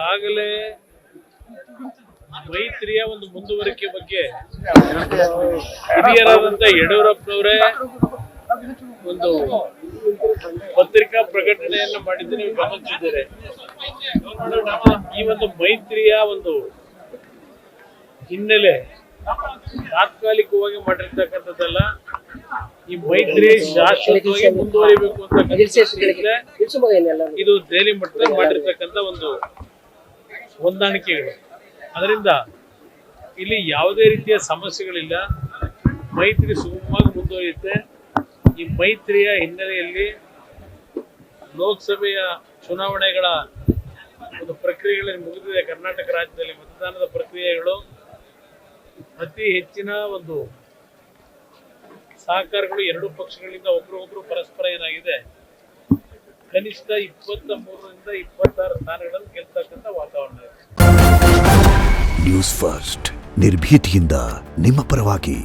ಈಗಾಗಲೇ ಮೈತ್ರಿಯ ಒಂದು ಮುಂದುವರಿಕೆ ಬಗ್ಗೆ ಹಿರಿಯರಾದಂತ ಯಡಿಯೂರಪ್ಪನವರೇ ಒಂದು ಪತ್ರಿಕಾ ಪ್ರಕಟಣೆಯನ್ನು ಮಾಡಿದ್ದು ನೀವು ಗಮನಿಸಿದ್ದೀರಿ. ಈ ಒಂದು ಮೈತ್ರಿಯ ಒಂದು ಹಿನ್ನೆಲೆ ತಾತ್ಕಾಲಿಕವಾಗಿ ಮಾಡಿರ್ತಕ್ಕಂಥದ್ದಲ್ಲ, ಈ ಮೈತ್ರಿ ಶಾಶ್ವತವಾಗಿ ಮುಂದುವರಿಬೇಕು ಅಂತ ಇದು ದೆಹಲಿ ಮಟ್ಟದಲ್ಲಿ ಮಾಡಿರ್ತಕ್ಕಂಥ ಒಂದು ಹೊಂದಾಣಿಕೆಗಳು. ಅದರಿಂದ ಇಲ್ಲಿ ಯಾವುದೇ ರೀತಿಯ ಸಮಸ್ಯೆಗಳಿಲ್ಲ, ಮೈತ್ರಿ ಸುಗಮವಾಗಿ ಮುಂದುವರಿಯುತ್ತೆ. ಈ ಮೈತ್ರಿಯ ಹಿನ್ನೆಲೆಯಲ್ಲಿ ಲೋಕಸಭೆಯ ಚುನಾವಣೆಗಳ ಒಂದು ಪ್ರಕ್ರಿಯೆಗಳನ್ನು ಮುಗಿದಿದೆ. ಕರ್ನಾಟಕ ರಾಜ್ಯದಲ್ಲಿ ಮತದಾನದ ಪ್ರಕ್ರಿಯೆಗಳು ಅತಿ ಹೆಚ್ಚಿನ ಒಂದು ಸಹಕಾರಗಳು ಎರಡೂ ಪಕ್ಷಗಳಿಂದ ಒಬ್ಬರೊಬ್ಬರು ಪರಸ್ಪರ ಏನಾಗಿದೆ, ಕನಿಷ್ಠ 23ರಿಂದ 26 ಸ್ಥಾನಗಳನ್ನು ಗೆಲ್ತಕ್ಕಂಥ ವಾತಾವರಣ ಇದೆ. ನ್ಯೂಸ್ ಫಸ್ಟ್ ನಿರ್ಭೀತಿಯಿಂದ ನಿಮ್ಮ ಪರವಾಗಿ.